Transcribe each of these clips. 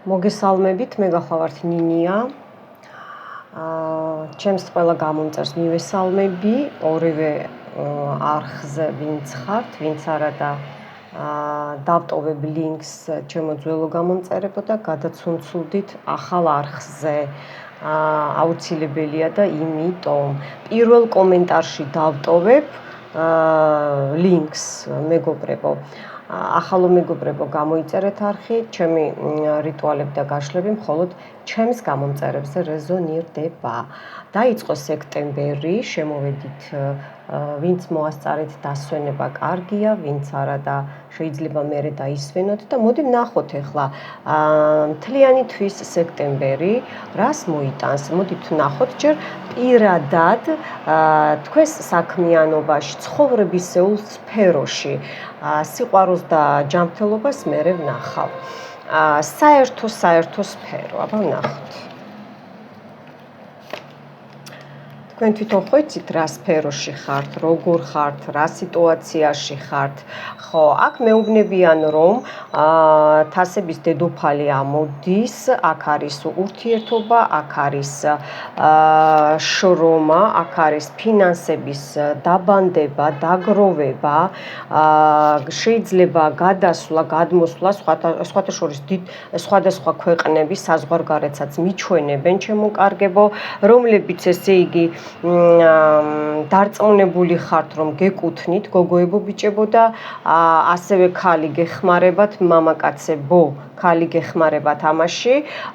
მოგესალმებით, მე გახლავართ ნინია. ჩემს ყველა გამომწერს მივესალმები, ორივე არხზე ვინც ხართ, ვინც არა და დავტოვებ ლინკს ჩემო ძველო გამომწერებო და გადაცუნცულდით ახალ არხზე. აუცილებელია და იმიტომ პირველ კომენტარში დავტოვებ ლინკს მეგობრებო. ახალო მეგობრებო, გამოიწერეთ არხი, ჩემი რიტუალები და გაშლები მხოლოდ ჩემს გამომწერებზე რეზონირდება. დაიწყო სექტემბერი, შემოვედით, ვინც მოასწარეთ დასვენება კარგია, ვინც არა და შეიძლება მერე დაისვენოთ და მოდი ვნახოთ ახლა მთლიანი თვის სექტემბერი რას მოიტანს. მოდით ვნახოთ ჯერ პირადად თქვენს საქმიანობაში, ცხოვრებისეულ სფეროში სიყვარულს და ჯანმრთელობას მერე ვნახავ. საერთო სფერო, აბა ვნახოთ. თქვენ თვითონ ხო იცით რა სფეროში ხართ, როგორ ხართ, რა სიტუაციაში ხართ. ხო, აქ მეუბნებიან რომ თასების დედოფალი ამოდის, აქ არის ურთიერთობა, აქ არის შრომა, აქ არის ფინანსების დაბანდება, დაგროვება, შეიძლება გადასვლა, გადმოსვლა, სხვათა შორის სხვადასხვა ქვეყნების საზღვარგარეთსაც მიჩვენებენ ჩემო კარგებო, რომლებიც ესე იგი დარწმუნებული ხართ რომ გეკუთვნით გოგოებო ბიჭებო და ასევე ქალი გეხმარებათ მამაკაცებო ქალი გეხმარებათ ამაში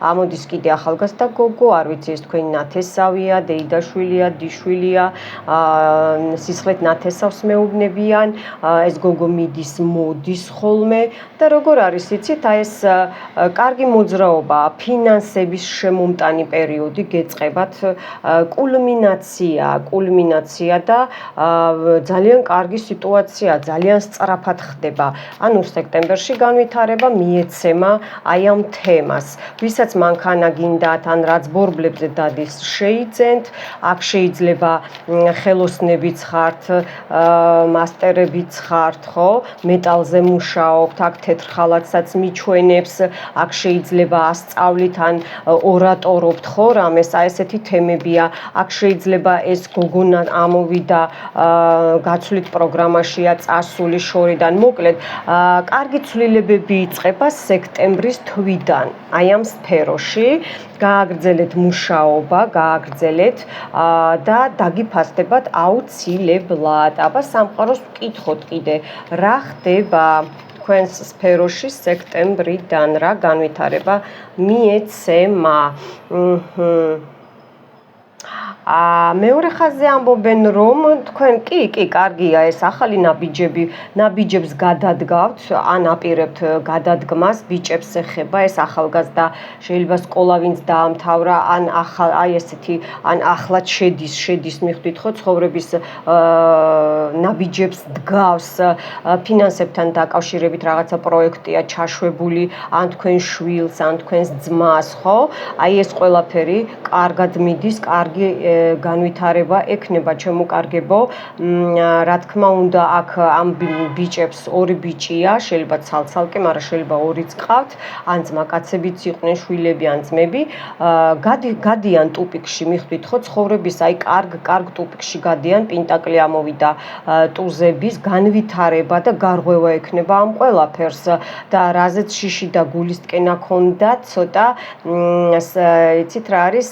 ამოდის კიდე ახალგაზრდა გოგო არ ვიცი ეს თქვენი ნათესავია დეიდაშვილია დიშვილია სისხლეთ ნათესავს მეუბნებიან ეს გოგო მიდის მოდის ხოლმე და როგორ არის იცით აი ეს კარგი მოძრაობა ფინანსების შემომტანი პერიოდი გეწყებათ კულმინაცია და ძალიან კარგი სიტუაცია ძალიან სწრაფად ხდება ანუ სექტემბერში განვითარება მიეცემა აი ამ თემას ვისაც მანქანა გინდათ ან რაც ბორბლებზე დადის შეიძენთ აქ შეიძლება ხელოსნებიც ხართ მასტერებიც ხართ ხო მეტალზე მუშაობთ აქ თეთრ ხალათსაც მიჩვენებს აქ შეიძლება ასწავლით ან ორატორობთ ხო რამეს აი ესეთი თემებია აქ შეიძლება ეს გოგონა ამოვიდა გაცვლით პროგრამაშია წასული შორიდან მოკლედ კარგი ცვლილებები იწყება სექტემბრის თვიდან აი ამ სფეროში გააგრძელეთ მუშაობა გააგრძელეთ და დაგიფასდებათ აუცილებლად აბა სამყაროს ვკითხოთ კიდე რა ხდება თქვენს სფეროში სექტემბრიდან რა განვითარება მიეცემა მეორე ხაზზე ამბობენ რომ თქვენ კი კარგია ეს ახალი ნაბიჯებს გადადგავთ ან აპირებთ გადადგმას ბიჭებს ეხება ეს ახალგაზრდა შეიძლება სკოლა ვინც დაამთავრა ან აი ესეთი ან ახლად შედის მიხვდით ხო ცხოვრების ნაბიჯებს დგავს ფინანსებთან დაკავშირებით რაღაცა პროექტია ჩაშვებული ან თქვენ შვილს ან თქვენს ძმას ხო აი ეს ყველაფერი კარგად მიდის კარგი განვითარება ექნება ჩემო რა თქმა უნდა აქ ამ ბიჭებს ორი ბიჭია შეიძლება ცალ-ცალკე მაგრამ შეიძლება ორიც ყავთ ან ძმაკაცებიც იყვნენ შვილები ან ძმები გადიან ტუპიკში მიხვდით ხო ცხოვრების აი კარგ ტუპიკში გადიან პენტაკლი ამოვიდა ტუზების განვითარება და გარღვევა ექნება ამ ყველაფერს და რაზეც შიში და გულისტკენა ქონდა ცოტა იცით რა არის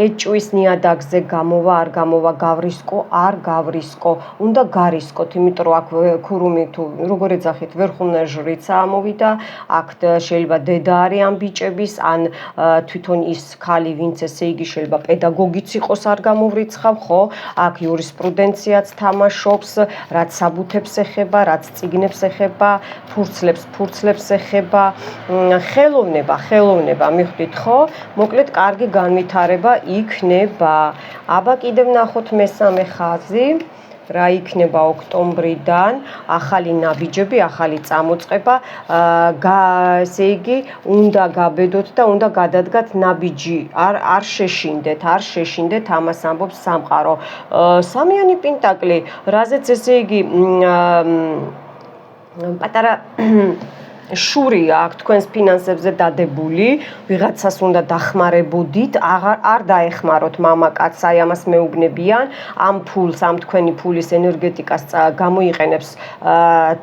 ეჭვის ნიადაგზე გამოვა არ გამოვა გავრისკო უნდა გარისკოთ იმიტომ რომ აქ ქურუმი თუ როგორ ეძახით ვერხულნა ჟრიცა ამოვიდა აქ შეიძლება დედა არის ამ ბიჭების ან თვითონ ის ქალი ვინც ესე იგი შეიძლება პედაგოგიც იყოს არ გამოვრიცხავ ხო აქ იურისპრუდენციაც თამაშობს რაც საბუთებს ეხება რაც წიგნებს ეხება ფურცლებს ეხება ხელოვნება მიხვდით ხო მოკლედ კარგი განვითარება იქნება აბა კიდევ ნახოთ მესამე ხაზი რა იქნება ოქტომბრიდან ახალი ნაბიჯები ახალი წამოწყება ესე იგი უნდა გაბედოთ და უნდა გადადგათ ნაბიჯი არ შეშინდეთ ამას ამბობს სამყარო სამიანი პენტაკლი რაზეც ესე იგი პატარა შური აქვს თქვენს ფინანსებზე დადებული, ვიღაცას უნდა დახმარებოდით, არ დაეხმაროთ მამაკაცს, აი ამას მეუბნებიან, ამ ფულს, ამ თქვენი ფულის ენერგეტიკას გამოიყენებს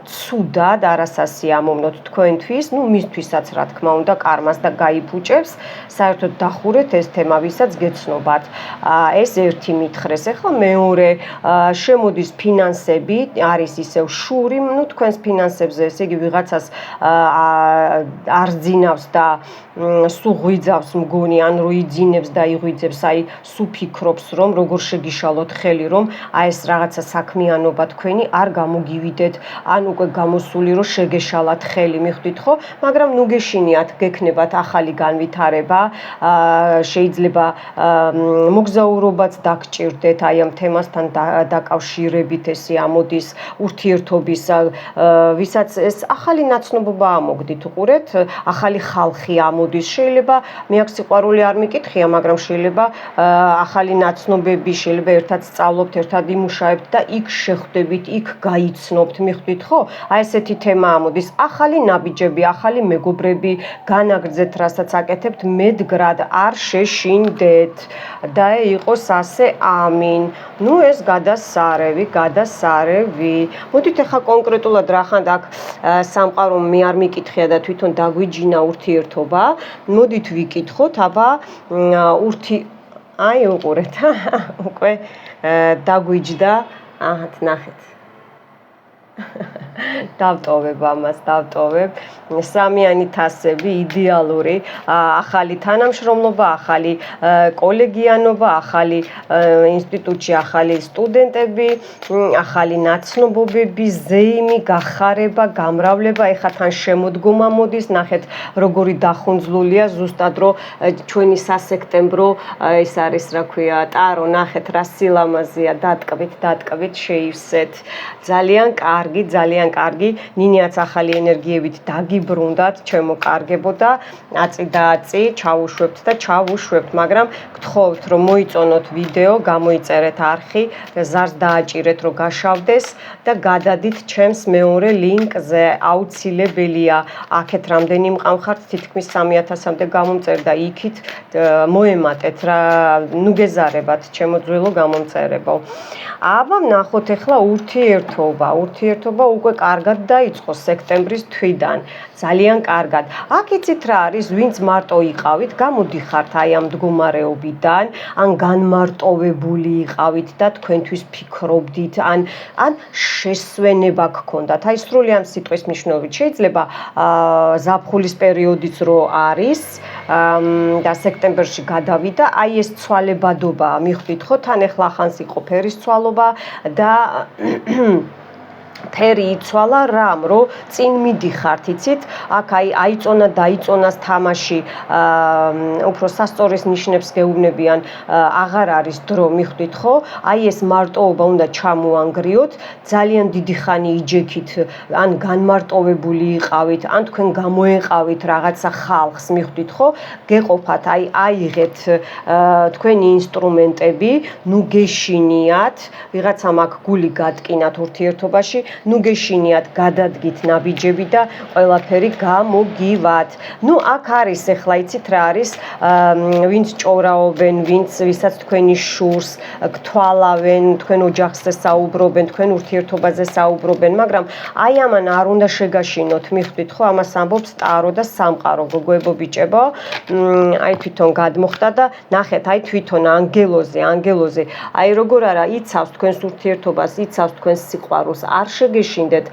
ცუდად, არასასი ამოვნოთ თქვენთვის, მისთვისაც რა თქმა უნდა, კარმას და გაიფუჭებს, საერთოდ დახურეთ ეს თემა, ვისაც გეცნობათ. ეს ერთი მითხრეს. ახლა მეორე, შემოდის ფინანსები, არის ისევ შური, თქვენს ფინანსებზე, ესე იგი ვიღაცას არ ძინავს და სულ ღვიძავს მგონი, ან რო იძინებს და იღვიძებს, აი სულ ფიქრობს, რომ როგორ შეგიშალოთ ხელი, რომ აი ეს რაღაცა საქმიანობა თქვენი არ გამოგივიდეთ, ან უკვე გამოსული რომ შეგეშალათ ხელი, მიხვდით ხო? მაგრამ ნუ გეშინიათ, გექნებათ ახალი განვითარება, შეიძლება მოგზაურობაც დაგჭირდეთ, აი ამ თემასთან დაკავშირებით ესე ამოდის ურთიერთობის, ვისაც ეს ახალი ნაცნობობა ამოგდით, უყურეთ, ახალი ხალხი ამოდის, შეიძლება მე აქ სიყვარული არ მიკითხია, მაგრამ შეიძლება ახალი ნაცნობები, შეიძლება ერთად სწავლობთ, ერთად იმუშაებთ და იქ შეხვდებით, იქ გაიცნობთ, მიხვდით ხო? აი ესეთი თემა ამოდის, ახალი ნაბიჯები, ახალი მეგობრები, განაგრძეთ, რასაც აკეთებთ, მედგრად არ შეშინდეთ და იყოს ასე, ამინ. ეს გადასარევი. მოდით ახლა კონკრეტულად რახან აქ სამყარო მე არ მიკითხია და თვითონ დაგვიჯინა ურთიერთობა. მოდით ვიკითხოთ, აბა აი უყურეთ, უკვე დაგვიჯდა, აჰათ, ნახეთ. დავტოვებ ამას, სამიანი თასები, იდეალური, ახალი თანამშრომლობა, ახალი კოლეგიანობა, ახალი ინსტიტუტში, ახალი სტუდენტები, ახალი ნაცნობობები, ზეიმი, გახარება, გამრავლება, ეხლა თან შემოდგომა მოდის, ნახეთ, როგორი დახუნძლულია, ზუსტად რომ ჩვენი სასექტემბრო, ეს არის, რა ქვია, ტარო, ნახეთ, რა სილამაზეა, დატკბით, შეივსეთ. ძალიან კარგი, ნინიაც ახალი ენერგიებით დაგიბრუნდათ, ჩემოკარგებოდა, აწი და აწი, ჩავუშვებთ, მაგრამ გთხოვთ, რომ მოიწონოთ ვიდეო, გამოიწერეთ არხი, ზარს დააჭირეთ, რომ გაშავდეს და გადადით ჩემს მეორე ლინკზე, აუცილებელია, აქეთ რამდენი მყავხართ, თითქმის 3000-მდე გამომწერდა, იქით მოემატეთ რა, გეზარებათ, ჩემო ძველო გამომწერებო. აბა ნახოთ ახლა ურთიერთობა უკვე კარგად დაიწყო სექტემბრის თვიდან, ძალიან კარგად. აქ იცით რა არის, ვინც მარტო იყავით, გამოდიხართ აი ამ მდგომარეობიდან, ან განმარტოვებული იყავით და თქვენთვის ფიქრობდით, ან შესვენება გქონდათ. აი სრული ამ სიტყვის მნიშვნელობით შეიძლება ზაფხულის პერიოდიც რო არის და სექტემბერში გადავიდა, აი ეს ცვალებადობა, მიხვდით ხო, თან ახლა ახანს იყო ფერის ცვალობა და ფერი იცვალა რამ, რომ წინ მიდიხართ, იცით? აქ დაიწონას თამაში, უფრო სასწორის ნიშნებს გეუბნებიან, აღარ არის დრო, მიხვდით ხო? აი ეს მარტოობა უნდა ჩამოანგრიოთ, ძალიან დიდი ხანი იჯექით, ან განმარტოვებული იყავით, ან თქვენ გამოეყავით რაღაცა ხალხს, მიხვდით ხო? გეყოფათ, აიღეთ თქვენი ინსტრუმენტები, გეშინიათ, ვიღაცამ აქ გული გადკინათ ურთიერთობაში, გეშინიათ, გადადგით ნაბიჯები და ყველაფერი გამოგივათ. აქ არის, ახლა იცით რა არის, ვინც ჭორაობენ, ვისაც თქვენი შურს გთვალავენ, თქვენ ოჯახზე საუბრობენ, თქვენ ურთიერთობაზე საუბრობენ, მაგრამ აი ამან არ უნდა შეგაშინოთ, მიხვდით ხო, ამას ამბობს ტარო და სამყარო, გოგოებო, ბიჭებო, აი თვითონ გადმოხდა და ნახეთ, აი თვითონ ანგელოზე, აი როგორ არა, იცავს თქვენს ურთიერთობას, იცავს თქვენს სიყვარულს, არ შეგეშინდეთ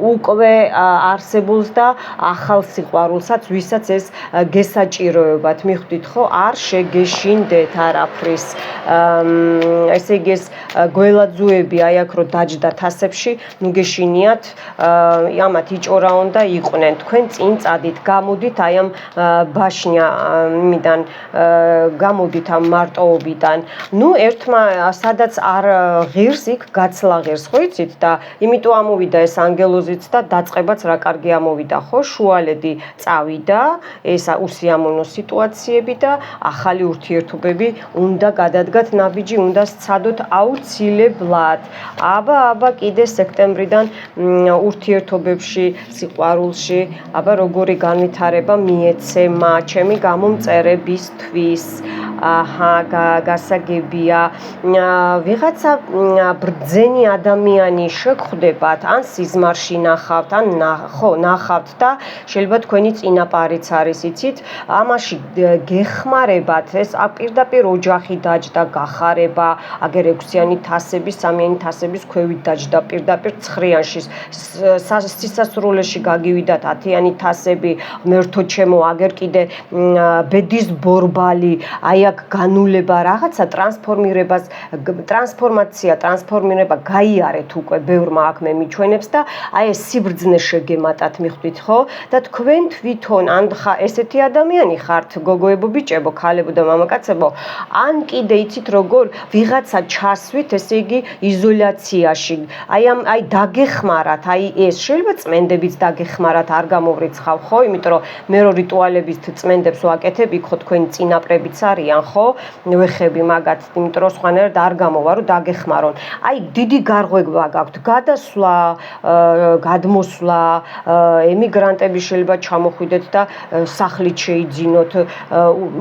უკვე არსებულს და ახალ სიყვარულსაც, ვისაც ეს გესაჭიროებათ, მიხვდით ხო, არ შეგეშინდეთ არაფრის. ესე იგი ეს გველაძუები აი აქ რო დაჯდა თასებში, გეშინიათ, ამათ იჭორაონ და იყვნენ, თქვენ წინ წადით, გამოდით აი ამ ბაშნიიდან, გამოდით ამ მარტოობიდან. ერთმა სადაც არ ღირს, იქ გაცლა ღირს, ხო იცით და იმიტომ ამოვიდა ეს ანგელოზიც და დაწყებაც რა კარგი ამოვიდა, ხო? შუალედი წავიდა, ეს უსიამოვნო სიტუაციები და ახალი ურთიერთობები უნდა გადადგათ ნაბიჯი, უნდა სცადოთ აუცილებლად. აბა კიდე სექტემბრიდან ურთიერთობებში, სიყვარულში, როგორი განვითარება მიეცემა ჩემი გამომწერებისთვის. გასაგებია, ვიღაცა ბრძენი ადამიანი შეგხვდებათ, ან სიზმარში ნახავთ, ან ნახავთ და შეიძლება თქვენი წინაპარიც არის, იცით, ამაში გეხმარებათ, ეს პირდაპირ ოჯახი დაჯდა, გახარება, აგერ 6-იანი თასები, 3-იანი თასების ქვევით დაჯდა, პირდაპირ 9-იანში სისასრულეში გაგივიდათ 10-იანი თასები, ღმერთო ჩემო, აგერ კიდე ბედის ბორბალი, აი აქ განულება რაღაცა ტრანსფორმირება გაიარეთ უკვე ბევრმა აქ მე მიჩვენებს და აი ეს სიბრძნე შეგემატათ მიხვდით ხო და თქვენ თვითონ ან ესეთი ადამიანი ხართ გოგოებო ბიჭებო ქალებო და მამაკაცებო ან კიდე იცით როგორ ვიღაცა ჩასვით ესე იგი იზოლაციაში აი დაგეხმარათ აი ეს შეიძლება წმენდებიც დაგეხმარათ არ გამოვრიცხავ ხო იმიტომ რომ მე რო რიტუალებით წმენდებს ვაკეთებ იქ ხო თქვენი წინაპრებიც არიან ხო ვეხები მაგათ იმიტომ რომ სხვანაირად არ გამოვა რომ დაგეხმარონ აი დიდი გარღვევა გაქვთ გადასვლა გადმოსვლა ემიგრანტები შეიძლება ჩამოხვიდეთ და სახლით შეიძინოთ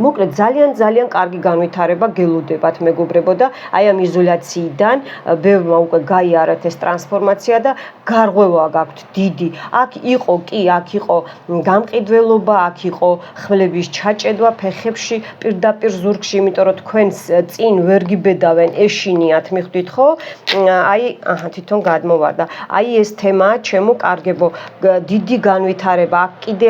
მოკლედ ძალიან კარგი განვითარება გელოდებათ მეგობრებო და აი ამ იზოლაციიდან ბევრმა უკვე გაიარეთ ეს ტრანსფორმაცია და გარღვევა გაქვთ დიდი აქ იყო გამყიდველობა აქ იყო ხმლების ჩაჭედვა ფეხებში პირდაპირ ზურგში იმიტომ რომ თქვენს წინ ვერ გიბედავენ ეშინიათ მიხვდით ხო აი თვითონ გადმოვარდა აი ეს თემაა ჩემო კარგებო დიდი განვითარება აქ კიდე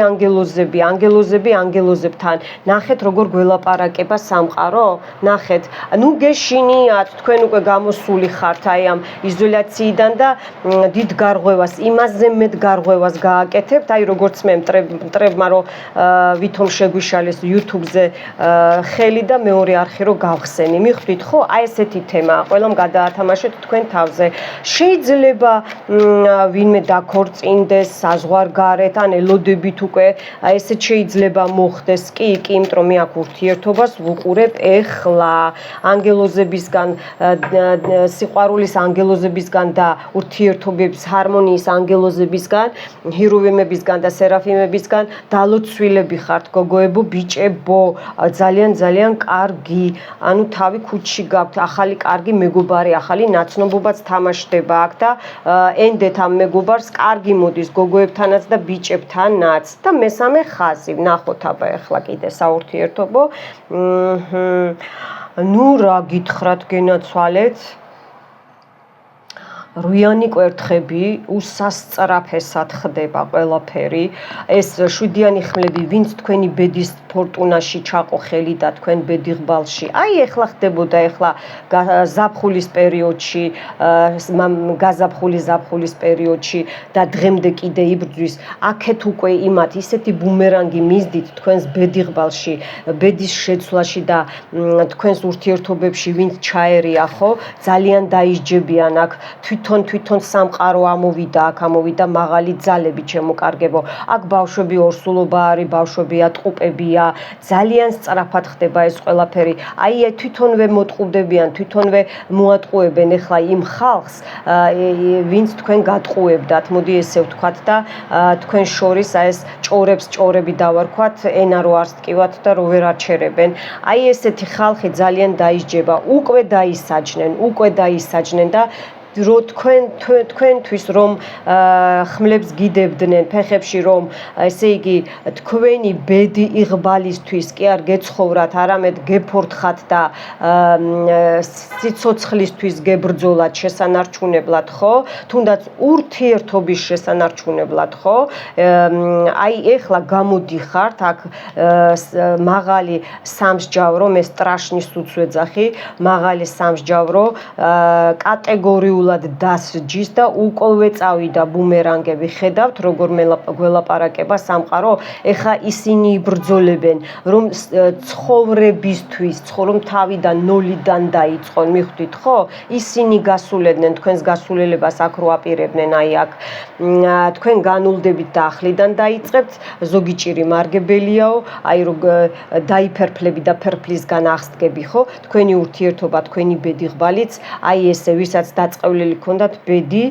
ანგელოზებთან ნახეთ როგორ გველაპარაკება სამყარო ნახეთ ნუ გეშინიათ თქვენ უკვე გამოსული ხართ აი ამ იზოლაციიდან და დიდ გარღვევას იმაზე მეტ გარღვევას გააკეთებთ აი როგორც მე მტრებმა რომ ვითომ შეგვიშალეს YouTube-ზე ხელი და მეორე არხი რო გავხსენი მიხვდით ხო აი ესეთი თემაა ყველამ გადაათამაშეთ თქვენ თავზე შეიძლება ვინმე დაქორწინდეს საზღვარგარეთ ან ელოდებით უკვე აი ესეც შეიძლება მოხდეს კი იმიტომ რომ მე აქ ურთიერთობას ვუყურებ ეხლა ანგელოზებისგან სიყვარულის ანგელოზებისგან და ურთიერთობების ჰარმონიის ანგელოზებისგან ჰირუვიმებისგან და სერაფიმებისგან დალოცვილები ხართ გოგოებო ბიჭებო ძალიან კარგი ანუ თავი ქუჩში გაქვთ ახალი კარგი მეგობარი ახალი ნაცნობობაც თამაშდება აქ და ენდეთ ამ მეგობარს კარგი მოდის გოგოებთანაც და ბიჭებთანაც და მესამე ხაზი ვნახოთ აბა ახლა კიდე საურთიერთობო ნუ რა გითხრათ გენაცვალეთ რვიანი კვერთხები უსასწრაფესად ხდება ყველაფერი ეს 7-იანი ხმლები ვინც თქვენი ბედის ფორტუნაში ჩაყო ხელი და თქვენ ბედიღბალში აი ეხლა ხდებოდა ეხლა ზაფხულის პერიოდში გაზაფხულის პერიოდში და დღემდე კიდე იბრძვის აქეთ უკვე იმათ ისეთი ბუმერანგი მისდით თქვენს ბედიღბალში ბედის შეცვლაში და თქვენს ურთიერთობებში ვინც ჩაერია ხო ძალიან დაისჯებიან აქ თვითონ სამყარო ამოვიდა მაღალი ძალები ჩემო კარგებო აქ ბავშვები ორსულობა არის ბავშვები ატყუპებია ძალიან სწრაფად ხდება ეს ყველაფერი აი თვითონვე მოტყუდებიან თვითონვე მოატყუებენ ახლა იმ ხალხს ვინც თქვენ გატყუებდათ მოდი ესე ვთქვათ და თქვენ შორის აი ეს ჭორები დავარქვათ ენა რო არს ტკივათ და რო ვერ აჩერებენ აი ესეთი ხალხი ძალიან დაისჯება უკვე დაისაჯნენ და რო თქვენთვის რომ ხმლებს გიდებდნენ ფეხებში რომ ესე იგი თქვენი ბედი იღბალისთვის კი არ გეცხოვრათ არამედ გეფორთხათ და სიცოცხლისთვის გებრძოლათ შესანარჩუნებლად ხო თუნდაც ურთიერთობის შესანარჩუნებლად ხო აი ეხლა გამოდიხართ აქ მაღალი სამსჯავრო მე სტრაშნის უცვეძახი მაღალი სამსჯავრო კატეგორიულ ნამდვილად დასჯის და უკვე წავიდა ბუმერანგები. ხედავთ როგორ გველაპარაკება სამყარო, ეხა ისინი იბრძოლებენ რომ ცხოვრებისთვის, რომ თავიდან ნოლიდან დაიწყონ, მიხვდით ხო? ისინი გასულედნენ თქვენს გასულელებას აქ რო აპირებდნენ, აი აქ თქვენ განულდებით და ახლიდან დაიწყებთ, ზოგი ჭირი მარგებელიაო, აი რო დაიფერფლები და ფერფლისგან აღსდგები ხო? თქვენი ურთიერთობა, თქვენი ბედი ღბალიც, აი ესე ვისაც დაწყევლილი ქონდათ ბედი,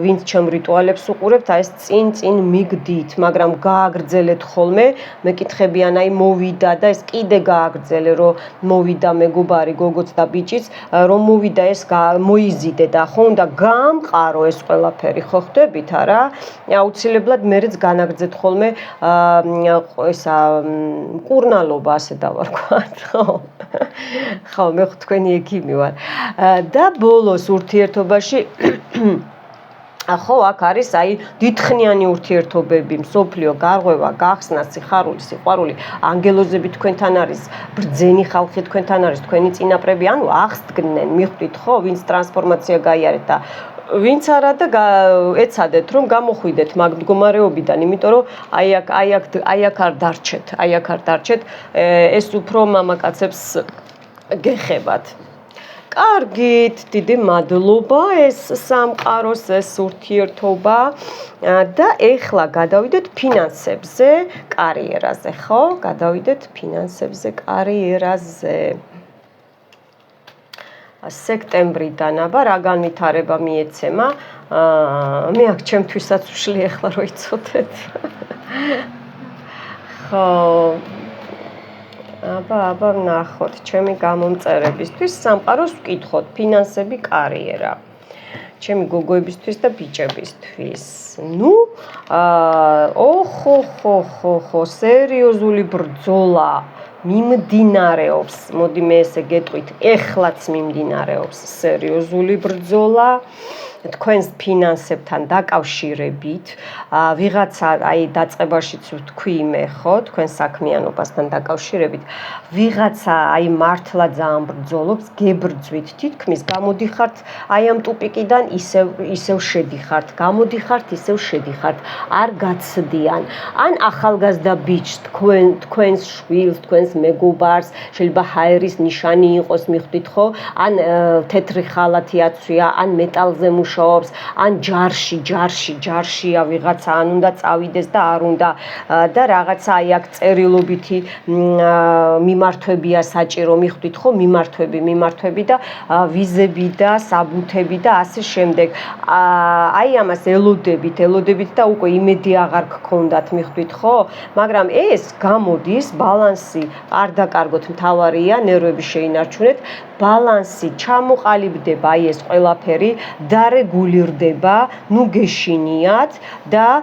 ვინც ჩემ რიტუალებს უყურებთ, აი ეს წინ მიგდით, მაგრამ გააგრძელეთ ხოლმე, მეკითხებიან აი მოვიდა და ეს კიდე გააგრძელე, რომ მოვიდა მეგობარი, გოგოც და ბიჭიც, რომ მოვიდა ეს მოიზიდე და ხო უნდა გაამყარო ეს ყველაფერი, ხო ხვდებით არა? აუცილებლად მერეც განაგრძეთ ხოლმე ესა მკურნალობა, ასე დავარქვათ, ხო? ხო, მე თქვენი ექიმი ვარ. და ბოლოს ურთიერთობაში ხო, აქ არის აი დიდხნიანი ურთიერთობები, მსოფლიო გარღვევა, გახსნა, სიხარული, სიყვარული, ანგელოზები თქვენთან არის, ბრძენი ხალხი თქვენთან არის, თქვენი წინაპრები, ანუ აღსდგნენ, მიხვდით ხო, ვინც ტრანსფორმაცია გაიარეთ და ვინც არა და ეცადეთ რომ გამოხვიდეთ მაგ მდგომარეობიდან, იმიტომ რომ აი აქ არ დარჩეთ, ეს უფრო მამაკაცებს გეხებათ. კარგით, დიდი მადლობა ეს სამყაროს, ეს ურთიერთობა და ეხლა გადავიდეთ ფინანსებზე, კარიერაზე, ხო? გადავიდეთ ფინანსებზე, კარიერაზე. სექტემბრიდან აბა რა განვითარება მიეცემა? მე აქ ჩემთვისაც ვშლი ეხლა რო იცოდეთ. ხო აბა ნახოთ, ჩემი გამომწერებისთვის სამყაროს ვკითხოთ, ფინანსები, კარიერა. ჩემი გოგოებისთვის და ბიჭებისთვის. ნუ, ხო, სერიოზული ბრძოლა მიმდინარეობს. მოდი მე ესე გეტყვით, ეხლაც მიმდინარეობს სერიოზული ბრძოლა. თქვენს ფინანსებთან დაკავშირებით, ვიღაცა აი დაწყებაშიც ვთქვი მე ხო, თქვენ საქმიანობასთან დაკავშირებით, ვიღაცა აი მართლა ძალიან ბრძოლობს, გებრძვით, თითქმის გამოდიხართ აი ამ ტუპიკიდან ისევ შედიხართ, გამოდიხართ, ისევ შედიხართ, არ გაცდიან. ან ახალგაზრდა ბიჭს, თქვენს შვილს, თქვენს მეგობარს, შეიძლება ჰაერის ნიშანი იყოს, მიხვდით ხო? ან თეთრი ხალათი აცვია, ან მეტალზე ან ჯარშია ვიღაცა, ან უნდა წავიდეს და არ უნდა და რაღაცა აი აქ წერილობითი მიმართვებია საჭირო, მიხვდით ხო? მიმართვები და ვიზები და საბუთები და ასე შემდეგ. აი ამას ელოდებით და უკვე იმედი აღარ გქონდათ, მიხვდით ხო? მაგრამ ეს გამოდის, ბალანსი არ დაკარგოთ, მთავარია, ნერვები შეინარჩუნეთ, ბალანსი ჩამოყალიბდება, აი ეს ყველაფერი დარეგულირდება, ნუ გეშინიათ და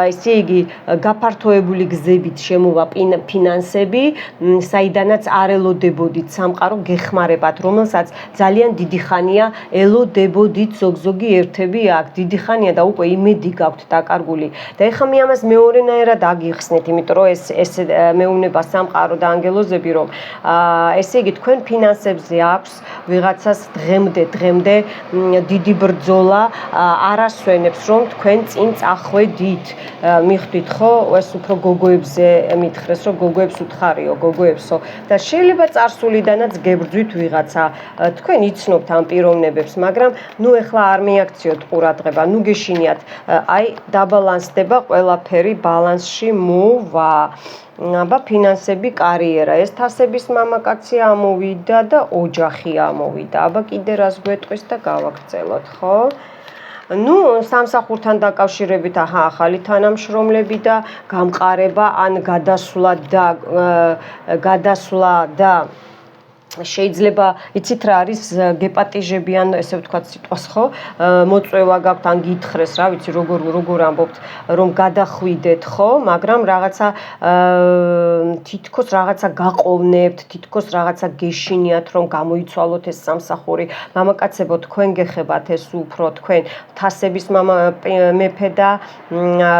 ესე იგი გაფართოებული გზებით შემოვა ფინანსები, საიდანაც არ ელოდებოდით სამყარო გეხმარებათ, რომელსაც ძალიან დიდი ხანია ელოდებოდით, ზოგი ერთები აქ დიდი ხანია და უკვე იმედი გაქვთ დაკარგული. და ეხლა მე ამას მეორენაირად აგიხსნით, იმიტომ რომ ეს მეუნება სამყარო და ანგელოზები, რომ ესე იგი თქვენ ფინანსებზე აქვს ვიღაცას დღემდე დიდი ბრძოლა არასვენებს, რომ თქვენ წინ წახვედით. მიხვდით ხო? ეს უფრო გოგოებზე მითხრეს, რომ გოგოებს უთხარიო, გოგოებსო და შეიძლება წარსულიდანაც გებრძვით ვიღაცა. თქვენ იცნობთ ამ პიროვნებებს, მაგრამ ნუ ეხლა არ მიაქციოთ ყურადღება, ნუ გეშინიათ. აი დაბალანსდება ყველაფერი, ბალანსში მოვა. აბა ფინანსები, კარიერა, ეს თასების მამაკაცი ამოვიდა და ოჯახი ამოვიდა. აბა კიდე რას გვეტყვის და გავაგრძელოთ, ხო? ნუ სამსახურთან დაკავშირებით ახალი თანამშრომლები და გამყარება ან გადასვლა და შეიძლება იცით რა არის გეპატიჟებიან, ესე ვთქვათ სიტყვას ხო? მოწვევა გაქვთ ან გითხრეს, რა ვიცი, როგორ ამბობთ, რომ გადახვიდეთ, ხო? მაგრამ რაღაცა თითქოს რაღაცა გაყოვნებთ, თითქოს რაღაცა გეშინიათ, რომ გამოიცვალოთ ეს სამსახური. მამაკაცებო, თქვენ გეხებათ ეს უფრო, თქვენ თასების მეფე და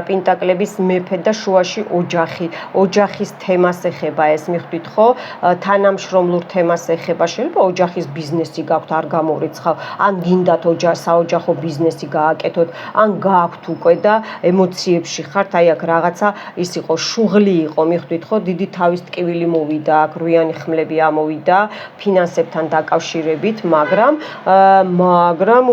პენტაკლების მეფე და შუაში ოჯახი. ოჯახის თემას ეხება ეს, მიხვდით ხო? თანამშრომლურ თემას თემას ეხება, შეიძლება ოჯახის ბიზნესი გაქვთ, არ გამორიცხავ, ან გინდათ საოჯახო ბიზნესი გააკეთოთ, ან გაქვთ უკვე და ემოციებში ხართ, აი აქ რაღაცა ის იყო, შუღლი იყო, მიხვდით ხო, დიდი თავის ტკივილი მოვიდა, აქ რუიანი ხმლები ამოვიდა ფინანსებთან დაკავშირებით, მაგრამ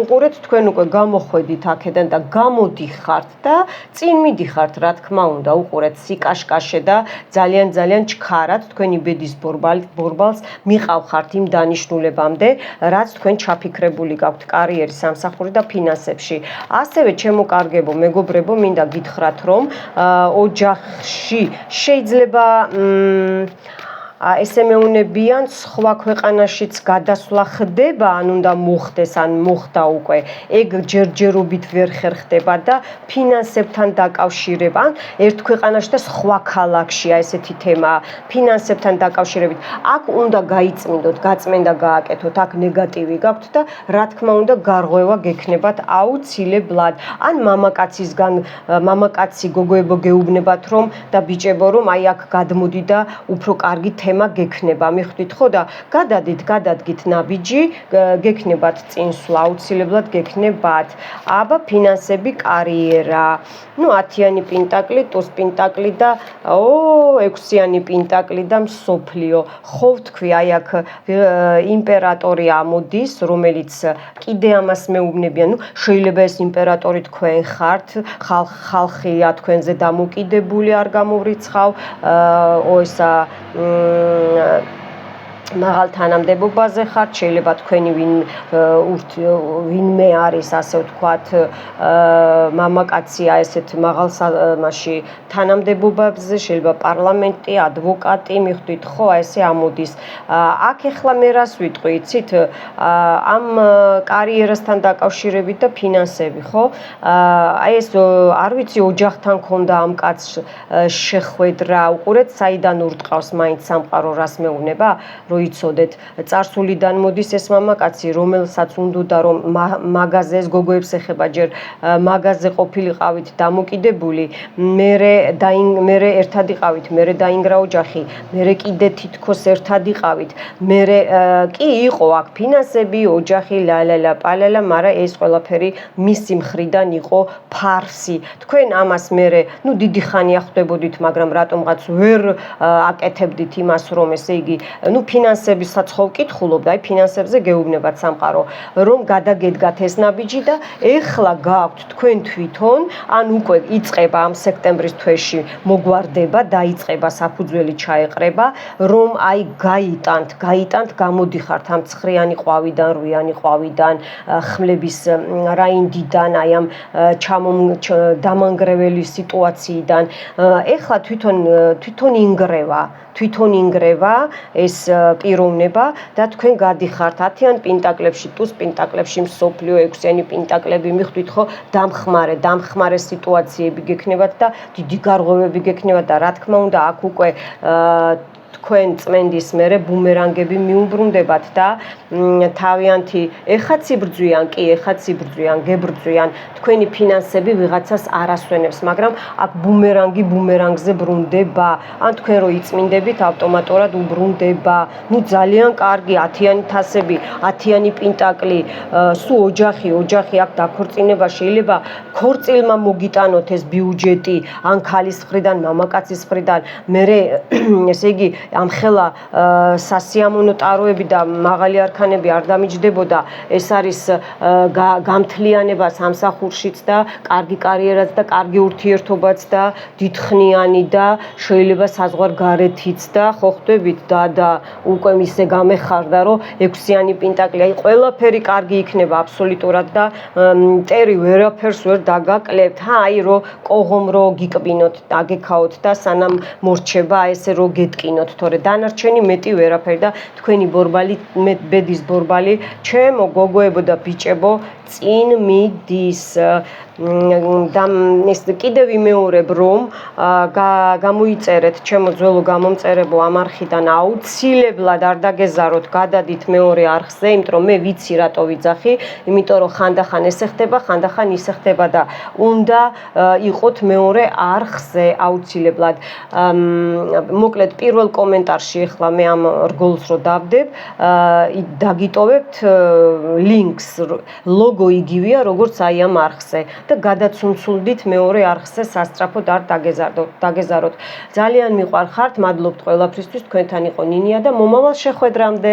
უყურეთ, თქვენ უკვე გამოხვედით აქედან და გამოდიხართ და წინ მიდიხართ, რა თქმა უნდა, უყურეთ, სიკაშკაშე და ძალიან ჩქარად თქვენი ბედის ბორბალს მიყავხართ იმ დანიშნულებამდე, რაც თქვენ ჩაფიქრებული გაქვთ კარიერის, სამსახური და ფინანსებში. ასევე ჩემო კარგებო, მეგობრებო, მინდა გითხრათ, რომ ოჯახში შეიძლება ესე მეუნებიან სხვა ქვეყანაშიც გადასვლა ხდება, ან უნდა მოხდეს, ან მოხდა უკვე, ეგ ჯერჯერობით ვერ ხერხდება და ფინანსებთან დაკავშირება, ან ერთ ქვეყანაში და სხვა ქალაქშია ესეთი თემა, ფინანსებთან დაკავშირებით. აქ უნდა გაიწმინდოთ, გაწმენდა გააკეთოთ, აქ ნეგატივი გაქვთ და რა თქმა უნდა გარღვევა გექნებათ აუცილებლად. ან მამაკაცი გოგოებო გეუბნებათ რომ და ბიჭებო რომ აი აქ გადმოდი და უფრო კარგი თემა გექნება, მიხვდით ხო და გადადგით ნაბიჯი, გექნებათ წინსვლა, აუცილებლად გექნებათ. აბა ფინანსები, კარიერა. 10-იანი პენტაკლი, ტუს პენტაკლი და 6-იანი პენტაკლი და მსოფლიო. ხო ვთქვი, აი აქ იმპერატორი ამოდის, რომელიც კიდე ამას მეუბნებიან, შეიძლება ეს იმპერატორი თქვენ ხართ, ხალხია თქვენზე დამოკიდებული, არ გამოვრიცხავ, ესა მაღალ თანამდებობაზე ხართ, შეიძლება თქვენი ვინმე არის, ასე ვთქვათ, მამაკაცია ესეთ მაღალ თანამდებობებზე, შეიძლება პარლამენტი, ადვოკატი, მიხვდით ხო, ესე ამოდის. აქ ეხლა მე რას ვიტყვი, იცით, ამ კარიერასთან დაკავშირებით და ფინანსები, ხო? აი ეს არ ვიცი, ოჯახთან ქონდა ამ კაცს შეხვედრა, უყურეთ, საიდან ურტყავს მაინც სამყარო რას მეუბნება? იცოდეთ, წარსულიდან მოდის ეს მამაკაცი, რომელსაც უნდოდა რომ მაღაზიას გოგოებს ეხება, ჯერ მაღაზიაზე ყოფილიყავით დამოკიდებული, მერე ერთად იყავით, მერე დაინგრა ოჯახი, მერე კიდე თითქოს ერთად იყავით, მერე კი იყო აქ ფინანსები, ოჯახი, ლალალა პალალა, მაგრამ ეს ყველაფერი მისი მხრიდან იყო ფარსი. თქვენ ამას მერე, დიდი ხანია ხვდებოდით, მაგრამ რატომღაც ვერ აკეთებდით იმას, რომ ესე იგი, ფინანსებისაც ხო ვკითხულობთ, აი ფინანსებზე გეუბნებათ სამყარო, რომ გადაგედგათ ეს ნაბიჯი და ეხლა გაქვთ თქვენ თვითონ, ან უკვე იწყება ამ სექტემბრის თვეში მოგვარდება, დაიწყება საფუძველი ჩაეყრება, რომ აი გაიტანთ, გამოდიხართ ამ 9-იანი ყვავიდან, 8-იანი ყვავიდან, ხმლების რაინდიდან, აი ამ დამანგრეველი სიტუაციიდან. ეხლა თვითონ ინგრევა ეს პიროვნება და თქვენ გადიხართ 10-იან პენტაკლებში, ტუს პენტაკლებში, მსოფლიო 6-იანი პენტაკლები, მიხვდით ხო, დამხმარე სიტუაციები გექნებათ და დიდი გარღვევები გექნებათ და რა თქმა უნდა აქ უკვე თქვენ წმენდის მერე ბუმერანგები მიუბრუნდებათ და თავიანთი ეხაც იბრძვიან, გებრძვიან, თქვენი ფინანსები ვიღაცას არ ასვენებს, მაგრამ აქ ბუმერანგზე ბრუნდება, ან თქვენ რო იწმინდებით, ავტომატურად უბრუნდება. ძალიან კარგი 10-იანი თასები, 10-იანი პენტაკლი, სულ ოჯახი აქ დაქორწინება, შეიძლება ქორწილმა მოგიტანოთ ეს ბიუჯეტი, ან ქალის მხრიდან, მამაკაცის მხრიდან, მერე ესე იგი ამხელა სასიამოვნო ტაროები და მაღალი არქანები არ დამიჯდებოდა, ეს არის გამთლიანება სამსახურშიც და კარგი კარიერაც და კარგი ურთიერთობაც და დიდხნიანი და შეიძლება საზღვარგარეთიც და ხო ხვდებით და უკვე ისე გამეხარდა, რომ 6-იანი პენტაკლი, აი ყველაფერი კარგი იქნება აბსოლუტურად და მტერი ვერაფერს ვერ დაგაკლებთ, აი რო კოღომ რო გიკბინოთ, დაგექაოთ და სანამ მორჩება ესე რო გეტკინოთ, თორე დანარჩენი მეტი ვერაფერი და თქვენი ბორბალი, ბედის ბორბალი, ჩემო გოგოებო და ბიჭებო, წინ მიდის და ეს კიდევ ვიმეორებ რომ გამოიწერეთ ჩემო ძველო გამომწერებო ამ არხიდან აუცილებლად არ დაგეზაროთ გადადით მეორე არხზე იმიტომ რომ მე ვიცი რატო ვიძახი იმიტომ რომ ხანდახან ესე ხდება ხანდახან ისე ხდება და უნდა იყოთ მეორე არხზე აუცილებლად მოკლედ პირველ კომენტარში ახლა მე ამ რგოლს რო დავდებ დაგიტოვებთ ლინკს ლოგო იგივეა როგორც აი ამ არხზე და გადაცუნცულდით მეორე არხზე სასწრაფოდ არ დაგეზაროთ. ძალიან მიყვარხართ, მადლობთ ყველაფრისთვის, თქვენთან იყო ნინია და მომავალ შეხვედრამდე.